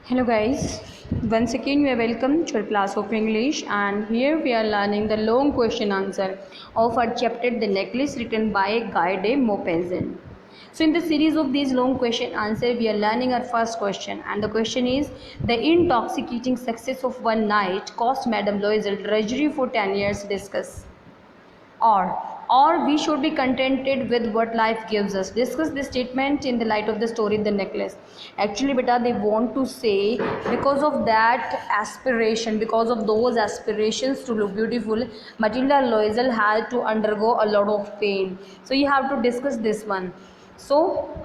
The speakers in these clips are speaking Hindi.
Hello guys, once again we are welcome to our class of English, and here we are learning the long question answer of our chapter The Necklace, written by Guy de Maupassant. So in the series of these long question answer we are learning our first question, and the question is: the intoxicating success of one night cost Madame Loisel drudgery for 10 years. Discuss. Or we should be contented with what life gives us. Discuss this statement in the light of the story The Necklace. Actually beta, they want to say because of that aspiration, because of those aspirations to look beautiful, Matilda Loisel had to undergo a lot of pain. So you have to discuss this one.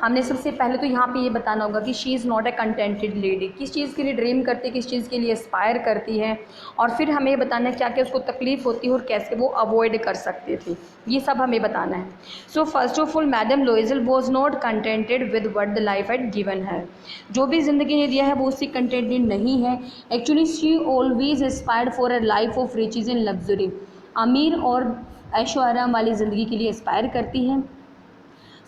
हमने सबसे पहले तो यहाँ पे ये बताना होगा कि she is not a contented lady, किस चीज़ के लिए ड्रीम करती है, किस चीज़ के लिए एस्पायर करती है, और फिर हमें बताना है क्या क्या उसको तकलीफ़ होती है और कैसे वो अवॉइड कर सकती थी, ये सब हमें बताना है. So first of all, madam Loisel was not contented with what the life had given her. जो भी ज़िंदगी ने दिया है वो उससे कंटेंटेड नहीं है. Actually she always aspired for a life of riches and luxury. अमीर और ऐशो आराम वाली ज़िंदगी के लिए एस्पायर करती है.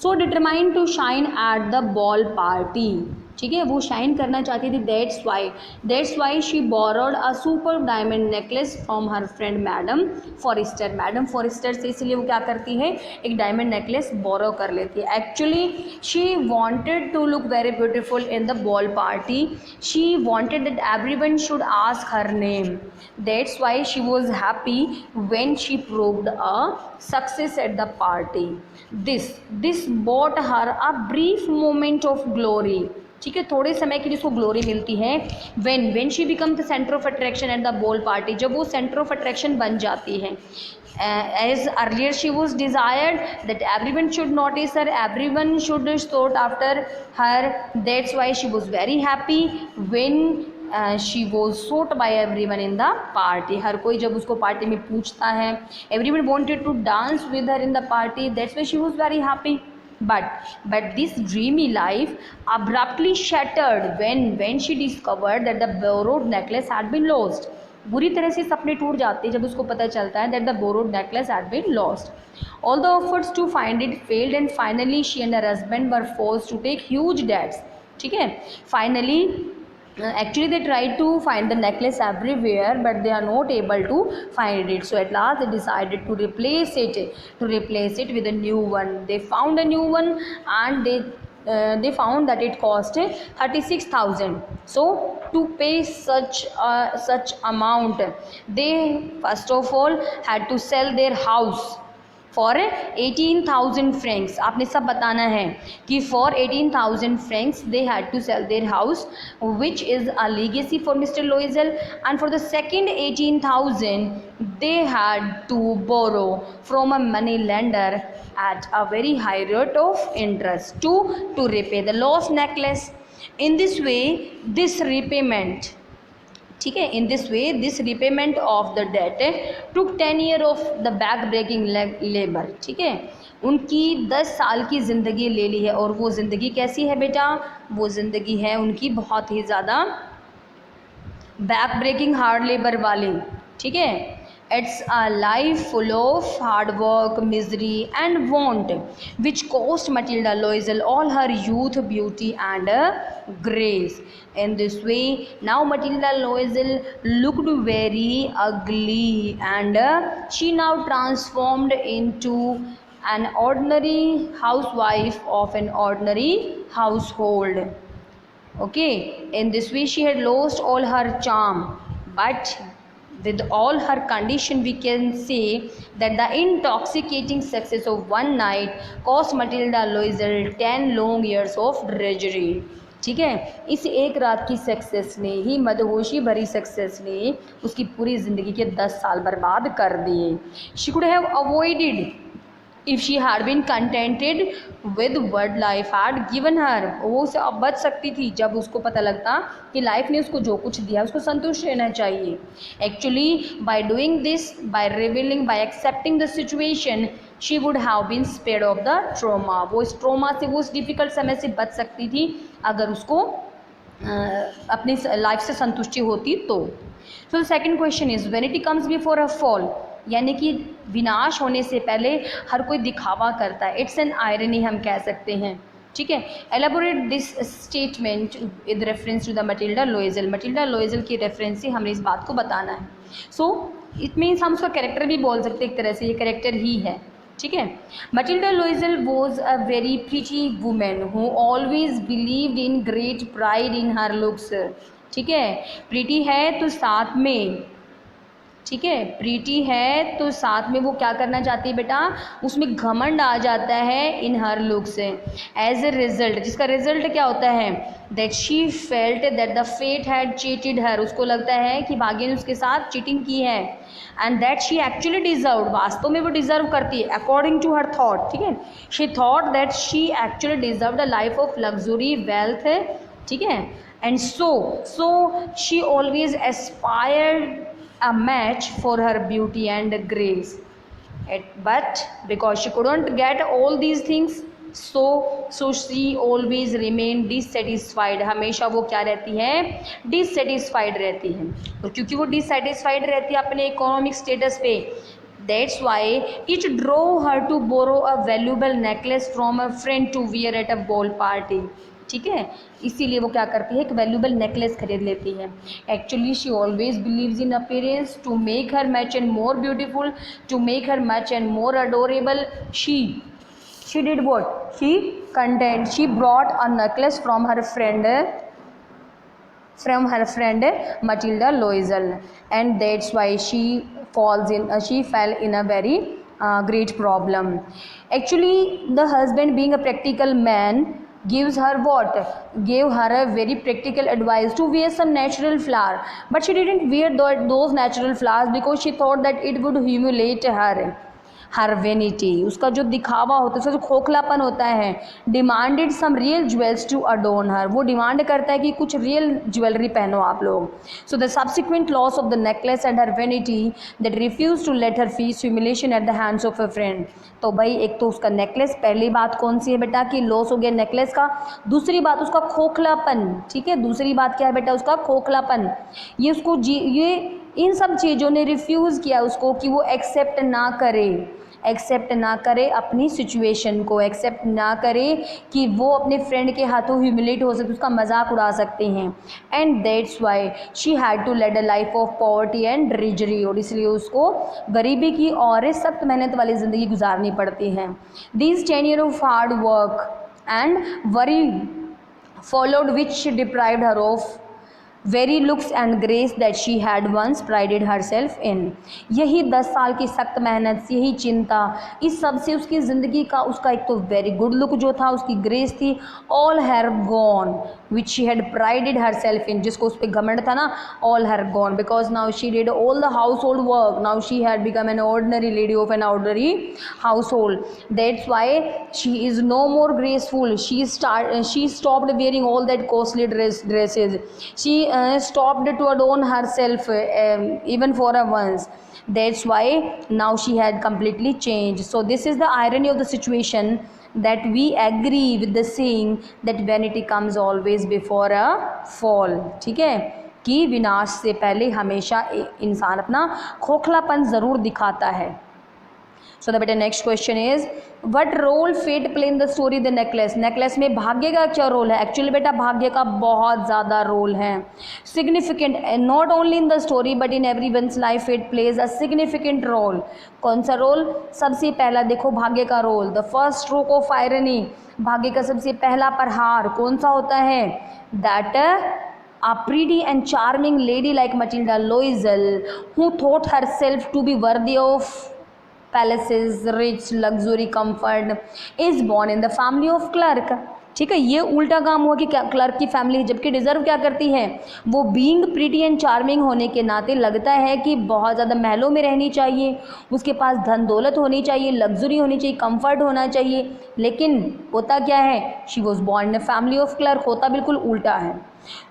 So determined to shine at the ball party. ठीक है, वो शाइन करना चाहती थी. That's why she borrowed a super diamond necklace from her friend madam Forestier. Madam Forestier से इसलिए वो क्या करती है, एक डायमंड नेकलेस बोरो कर लेती है. Actually she wanted to look very beautiful in the ball party. She wanted that everyone should ask her name. That's why she was happy when she proved a success at the party. This brought her a brief moment of glory. ठीक है, थोड़े समय की जिसको ग्लोरी मिलती है. when she become the center of attraction at the ball party, जब वो center of attraction बन जाती है. As earlier she was desired that everyone should notice her, everyone should sought after her. That's why she was very happy when she was sought by everyone in the party. हर कोई जब उसको पार्टी में पूछता है, everyone wanted to dance with her in the party. That's why she was very happy. But this dreamy life abruptly shattered when she discovered that the borrowed necklace had been lost. बुरी तरह से सपने टूट जाते हैं जब उसको पता चलता है that the borrowed necklace had been lost. All the efforts to find it failed, and finally she and her husband were forced to take huge debts. ठीक है, finally actually they tried to find the necklace everywhere, but they are not able to find it. So at last they decided to replace it with a new one. They found a new one, and they found that it cost 36,000. So to pay such amount, they first of all had to sell their house for 18,000 francs. आपने सब बताना है कि for 18,000 francs they had to sell their house, which is a legacy for mister Loisel. And for the second 18,000 they had to borrow from a money lender at a very high rate of interest to repay the lost necklace. In this way this repayment, ठीक है, in this way this repayment of the debt took 10 year of the back breaking labour. ठीक है, उनकी 10 साल की ज़िंदगी ले ली है. और वो ज़िंदगी कैसी है बेटा, वो ज़िंदगी है उनकी बहुत ही ज़्यादा बैक ब्रेकिंग हार्ड लेबर वाली. ठीक है, it's a life full of hard work, misery and want, which cost Matilda Loisel all her youth, beauty and grace. In this way now Matilda Loisel looked very ugly, and she now transformed into an ordinary housewife of an ordinary household. Okay, in this way she had lost all her charm, but with all her condition we can say that the intoxicating success of one night cost Matilda Loisel 10 long years of drudgery. ठीक है, इस एक रात की सक्सेस ने ही, मदहोशी भरी सक्सेस ने उसकी पूरी ज़िंदगी के 10 साल बर्बाद कर दिए. She could have avoided if she had been contented with what life had given her. वो उसे अब बच सकती थी जब उसको पता लगता कि लाइफ ने उसको जो कुछ दिया उसको संतुष्ट रहना चाहिए. Actually by doing this, by revealing, by accepting the situation, she would have been spared of the trauma. वो इस ट्रोमा से, वो इस डिफ़िकल्ट समय से बच सकती थी अगर उसको अपनी लाइफ से संतुष्टि होती तो. So the second question is vanity comes before a fall. यानी कि विनाश होने से पहले हर कोई दिखावा करता है. इट्स एन आयरनी हम कह सकते हैं. ठीक है। Elaborate this statement with reference to the Matilda Loisel. Matilda Loisel की रेफरेंस से हमें इस बात को बताना है। सो इट मीन्स हम उसका कैरेक्टर भी बोल सकते हैं, एक तरह से ये कैरेक्टर ही है, ठीक है। Matilda Loisel was a very pretty women who always believed in great pride in her looks, ठीक है। प्रिटी है तो साथ में, ठीक है, प्रीति है तो साथ में वो क्या करना चाहती है बेटा, उसमें घमंड आ जाता है इन हर लुक से। एज ए रिजल्ट, जिसका रिजल्ट क्या होता है, that she felt that the fate had cheated her, उसको लगता है कि भाग्य ने उसके साथ चीटिंग की है। And that she actually deserve, वास्तव में वो डिजर्व करती है अकॉर्डिंग टू हर थॉट, ठीक है। She thought that she actually deserve the life of luxury wealth, ठीक है। And so she always aspired a match for her beauty and grace. But because she couldn't get all these things, so she always remained dissatisfied. हमेशा वो क्या रहती है, dissatisfied रहती है। और क्योंकि वो dissatisfied रहती है अपने इकोनॉमिक स्टेटस पे, that's why it drove her to borrow a valuable necklace from a friend to wear at a ball party, ठीक है। इसीलिए वो क्या करती है, एक वैल्यूबल नेकलेस खरीद लेती है। Actually she always believes in appearance to make her much and more beautiful, to make her much and more adorable. She did what, she brought a necklace from her friend Matilda Loisel, and that's why she fell in a very great problem. Actually, the husband, being a practical man, gave her a very practical advice to wear some natural flower, but she didn't wear those natural flowers because she thought that it would humiliate her vanity, उसका जो दिखावा होता है, उसका जो खोखलापन होता है। Demanded some real jewels to adorn her, वो डिमांड करता है कि कुछ रियल ज्वेलरी पहनो आप लोग। So the subsequent loss of the necklace and her vanity that refuse to let her face humiliation at the hands of a friend. तो भाई एक तो उसका नेकलेस, पहली बात कौन सी है बेटा कि लॉस हो गया नेकलेस का। दूसरी बात उसका खोखलापन, ठीक है, दूसरी बात क्या है बेटा, उसका खोखलापन। ये उसको ये इन सब चीज़ों ने रिफ्यूज़ किया उसको कि वो एक्सेप्ट ना करे अपनी सिचुएशन को, एक्सेप्ट ना करे कि वो अपने फ्रेंड के हाथों ह्यूमिलेट हो सकते, उसका मजाक उड़ा सकते हैं। And that's why she had to lead a life of poverty and drudgery, और इसलिए उसको गरीबी की और सख्त मेहनत वाली ज़िंदगी गुजारनी पड़ती है। These 10 years of hard work and worry followed which deprived her of very looks and grace that she had once prided her self in. यही 10 साल की सख्त मेहनत, यही चिंता, इस सब से उसकी ज़िंदगी का, उसका एक तो वेरी गुड लुक जो था, उसकी ग्रेस थी, all her gone which she had prided her self in, जिसको उस पर घमंड था ना, all her gone because now she did all the household work, now she had become an ordinary lady of an ordinary household. That's why she is no more graceful, she stopped wearing all that costly dresses, she stopped to adorn herself even for a once. That's why now she had completely changed. So this is the irony of the situation, that we agree with the saying that vanity comes always before a fall, ठीक है, कि विनाश से पहले हमेशा इंसान अपना खोखलापन ज़रूर दिखाता है। सो द बेटा next question is what role fate play in the story the necklace. Necklace में भाग्य का क्या रोल है। एक्चुअली बेटा भाग्य का बहुत ज़्यादा रोल है, significant, not only in the story but in every one's life fate plays a significant role. कौन सा रोल, सबसे पहला देखो भाग्य का role, the first stroke of irony, भाग्य का सबसे पहला प्रहार कौन सा होता है, that a pretty and charming lady like Matilda Loisel, who thought herself to be worthy of palaces, rich, luxury, comfort, is born in the family of clerk। ठीक है, ये उल्टा काम हुआ कि क्या क्लर्क की फैमिली, जबकि डिज़र्व क्या करती है, वो बीइंग प्रीटी एंड चार्मिंग होने के नाते लगता है कि बहुत ज़्यादा महलों में रहनी चाहिए, उसके पास धन दौलत होनी चाहिए, लग्जरी होनी चाहिए, कंफर्ट होना चाहिए, लेकिन होता क्या है, she was born in a family of clerk, होता बिल्कुल उल्टा है।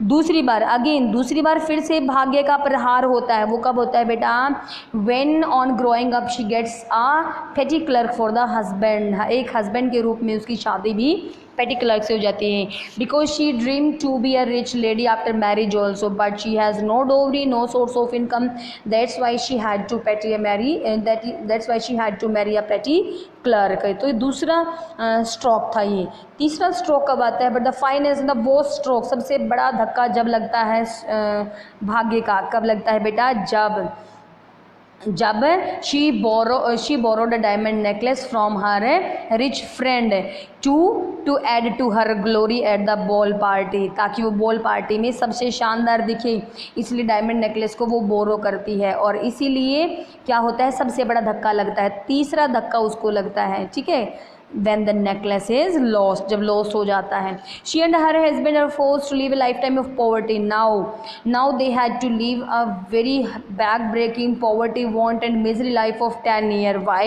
दूसरी बार फिर से भाग्य का प्रहार होता है, वो कब होता है बेटा, when on growing up she gets a petty clerk for the husband, एक हस्बैंड के रूप में उसकी शादी भी पेटी क्लर्क से हो जाती हैं. Because she dream to be a rich lady after marriage also, but she has no dowry, no source of income. That's why she had to that's why she had to marry a petty clerk. तो ये दूसरा स्ट्रोक था. ये तीसरा स्ट्रोक कब आता है? But the finest the both stroke, सबसे बड़ा धक्का जब लगता है भाग्य का. कब लगता है बेटा? जब she borrowed a diamond necklace from her rich friend to add to her glory at the ball party. ताकि वो बॉल पार्टी में सबसे शानदार दिखे, इसलिए डायमंड नेकलेस को वो बोरो करती है, और इसीलिए क्या होता है? सबसे बड़ा धक्का लगता है. तीसरा धक्का उसको लगता है. ठीक है, when the necklace is lost, जब lost हो जाता है. She and her husband are forced to live a lifetime of poverty. Now they had to live a very back-breaking poverty, want and misery life of 10 years. Why?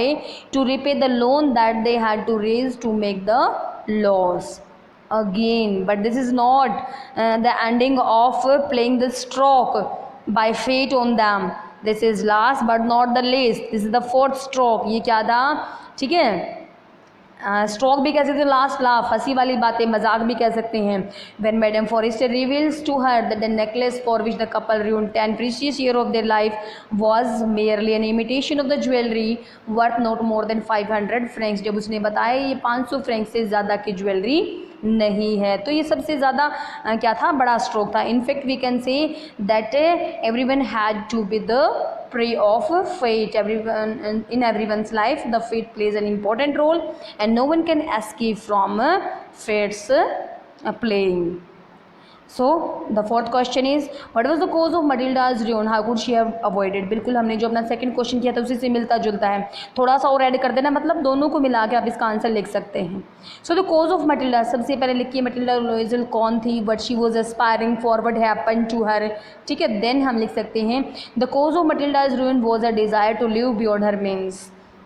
To repay the loan that they had to raise to make the loss again. But this is not the ending of playing the stroke by fate on them. This is last but not the least. This is the fourth stroke. ये क्या था? ठीक है, स्ट्रोक भी कह सकते हैं, लास्ट लाफ, हंसी वाली बातें, मजाक भी कह सकते हैं. When madam Forester reveals to her that the necklace for which the couple ruined 10 precious years of their life was merely an imitation of the jewelry worth not more than 500 francs. जब उसने बताया ये 500 फ्रैंक से ज़्यादा की ज्वेलरी नहीं है, तो ये सबसे ज़्यादा क्या था? बड़ा स्ट्रोक था. In fact we can say that everyone had to be the prey of fate. In everyone's life the fate plays an important role and no one can escape from fate's playing. So the fourth question is, what was the cause of Matilda's ruin? How could she have avoided? बिल्कुल हमने जो अपना सेकंड क्वेश्चन किया था उसी से मिलता जुलता है, थोड़ा सा और ऐड कर देना, मतलब दोनों को मिला के आप इसका आंसर लिख सकते हैं. So the cause of Matilda, सबसे पहले लिखिए मटिल्डा लोइजल कौन थी, but she was aspiring for what happen to her. ठीक है, देन हम लिख सकते हैं the cause of Matilda's ruin was a desire to live beyond her means.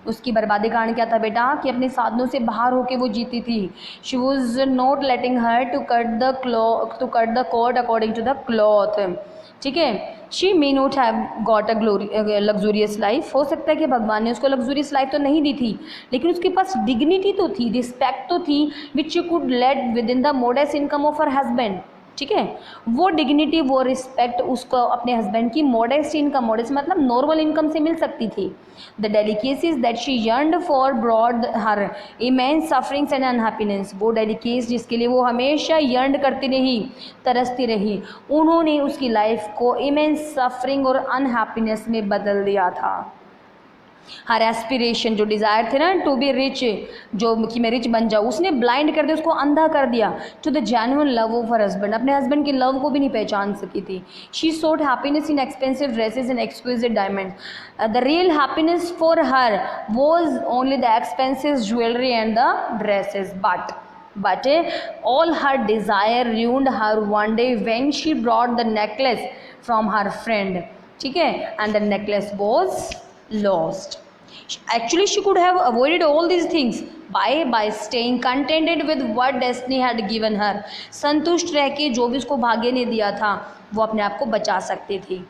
उसकी बर्बादी कारण क्या था बेटा? कि अपने साधनों से बाहर होके वो जीती थी. She was not letting her to cut the cord according to the cloth. ठीक है, she may not have got a luxurious life. हो सकता है कि भगवान ने उसको लग्जूरियस लाइफ तो नहीं दी थी, लेकिन उसके पास डिग्निटी तो थी, रिस्पेक्ट तो थी, which she could let within the modest income of her husband. ठीक है, वो डिग्निटी, वो रिस्पेक्ट उसको अपने हस्बैंड की मॉडेस्ट इनकम, मॉडेस्ट मतलब नॉर्मल इनकम से मिल सकती थी. The delicacies that she yearned for brought her immense sufferings and unhappiness. वो डेलिकेस जिसके लिए वो हमेशा यर्न करती रही, तरसती रही, उन्होंने उसकी लाइफ को इमेंस सफरिंग और अनहैप्पीनेस में बदल दिया था. हर एस्पिरेशन, जो डिज़ायर थे ना टू बी रिच, जो कि मैं रिच बन जाऊँ, उसने ब्लाइंड कर दिया, उसको अंधा कर दिया. To the genuine love of her husband, अपने हस्बैंड के लव को भी नहीं पहचान सकी थी. She sought happiness in expensive dresses and exclusive diamond. The real happiness for her was only the expensive jewellery and the dresses. But all her desire ruined her one day when she brought the necklace from her friend. ठीक है, and the necklace was lost. Actually she could have avoided all these things by staying contented with what destiny had given her. संतुष्ट रह के जो भी उसको भाग्य ने दिया था वो अपने आप को बचा सकती थी.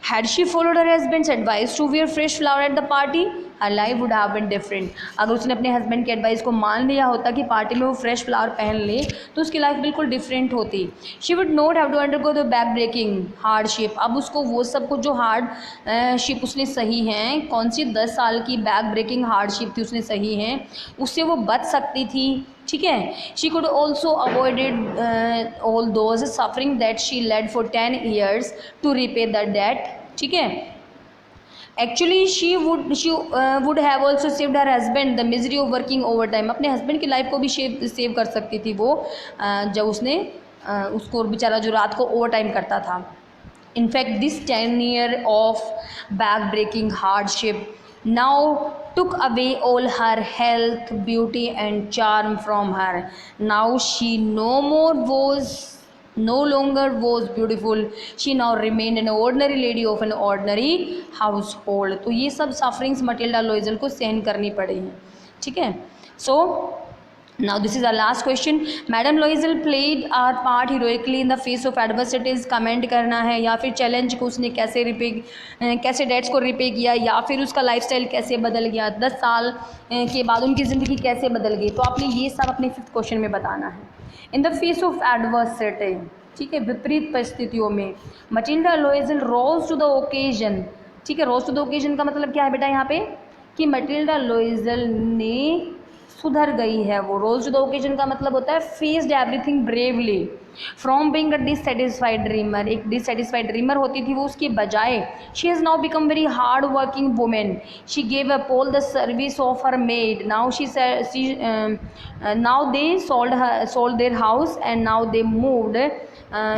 Had she followed her husband's advice to wear fresh flower at the party, her life would have been different. अगर उसने अपने हस्बैंड के एडवाइस को मान लिया होता कि पार्टी में वो फ्रेश फ्लावर पहन ले, तो उसकी लाइफ बिल्कुल डिफरेंट होती. She would not have to undergo the back breaking hardship. अब उसको वो सब कुछ जो हार्डशिप उसने सही हैं, कौन सी 10 साल की बैक ब्रेकिंग हार्डशिप थी उसने सही हैं, उससे वो बच सकती थी. ठीक है, she could also avoided all those suffering that she led for 10 years to repay the debt. ठीक है, actually she would have also saved her husband the misery of working over time. अपने हस्बैंड की लाइफ को भी सेव कर सकती थी वो, जब उसने उसको बेचारा जो रात को ओवर टाइम करता था. In fact this 10 years of back breaking hardship now took away all her health, beauty and charm from her. Now she no longer was beautiful. She now remained an ordinary lady of an ordinary household. तो ये सब सफरिंग्स मटिल्डा लोइजल को सहन करनी पड़ी हैं. ठीक है, सो Now this is our last question. Madam Loisel played our part heroically in the face of adversities. Comment करना है, या फिर चैलेंज को उसने कैसे कैसे डेट्स को रिपे किया, या फिर उसका लाइफस्टाइल कैसे बदल गया, 10 साल के बाद उनकी ज़िंदगी कैसे बदल गई। तो आपने ये सब अपने 5th क्वेश्चन में बताना है। In the face of adversity, ठीक है, विपरीत परिस्थितियों में, Matilda Loisel rose to the occasion. ठीक है, रोज टू द ओकेजन का मतलब क्या है बेटा यहाँ पे, कि मटिल्डा लोइजल ने सुधर गई है। वो रोज टू द ओकेजन का मतलब होता है faced everything bravely from being a dissatisfied dreamer. एक डिससेटिस्फाइड ड्रीमर होती थी वो, उसके बजाय she has now become very hard working women. She gave up all the service of her made. Now now they sold their house and now they moved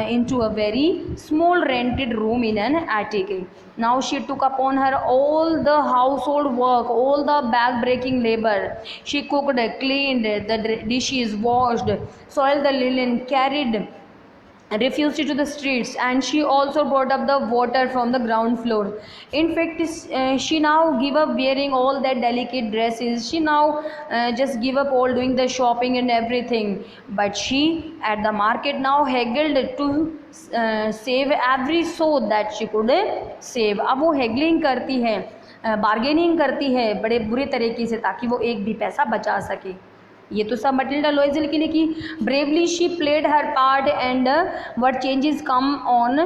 into a very small rented room in an attic. Now she took upon her all the household work, all the back-breaking labor. She cooked, cleaned, the dishes, washed, soiled the linen, carried refused to the streets, and she also brought up the water from the ground floor. In fact, she now give up wearing all that delicate dresses. She now just give up all doing the shopping and everything. But she at the market now haggled to save every sou that she could save. अब वो हैगलिंग करती है, बार्गेनिंग करती है बड़े बुरे तरीके से, ताकि वो एक भी पैसा बचा सके। ये तो सब मटिल्डा लोइजल की ने की। Bravely she played her part and what changes come on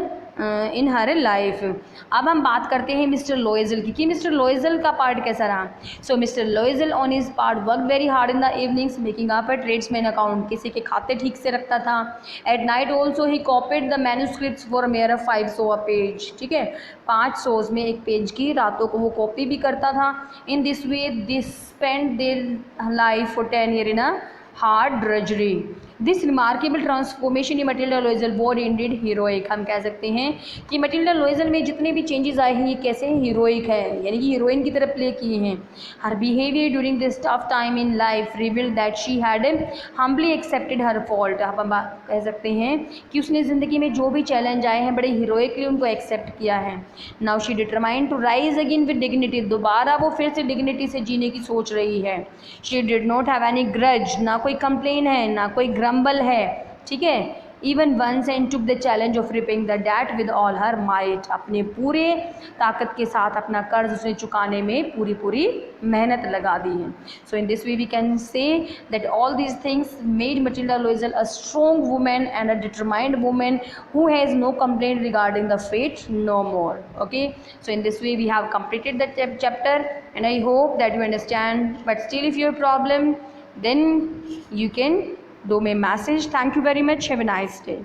in her life. अब हम बात करते हैं मिस्टर लोइजल की, कि मिस्टर लोइजल का पार्ट कैसा रहा। So mister Loisel on his part work very hard in the evenings making up a tradesman account. किसी के खाते ठीक से रखता था। At night also he copied the manuscripts for mere 5 सौ अ पेज। ठीक है, 5 सौज में एक पेज की रातों को वो कॉपी भी करता था। इन this way this spent their life for 10 years in a hard drudgery. This remarkable transformation in Matilda Loisel were indeed heroic. हम कह सकते हैं कि मटिल्डा लोइजल में जितने भी चेंजेस आए हैं ये कैसे हीरोइक है, यानी कि हीरोइन की तरफ प्ले किए हैं। Her behaviour during this tough time in life revealed that she had humbly accepted her fault. अब हम कह सकते हैं कि उसने ज़िंदगी में जो भी चैलेंज आए हैं बड़े हीरोइकली उनको एक्सेप्ट किया है। Now she determined to rise again with dignity. दोबारा वो फिर से डिग्निटी से जीने की सोच रही है। She did not have any grudge, ना कोई कंप्लेन है ना कोई ग्रम्बल है। ठीक है, even once and took the challenge of repaying the debt with all her might. अपने पूरे ताकत के साथ अपना कर्ज उसने चुकाने में पूरी मेहनत लगा दी है। So in this way we can say that all these things made Matilda Loisel a strong women and a determined women who has no complaint regarding the fate no more. Okay, so in this way we have completed the chapter and I hope that you understand, but still if you have problem then you can do me message. Thank you very much. Have a nice day.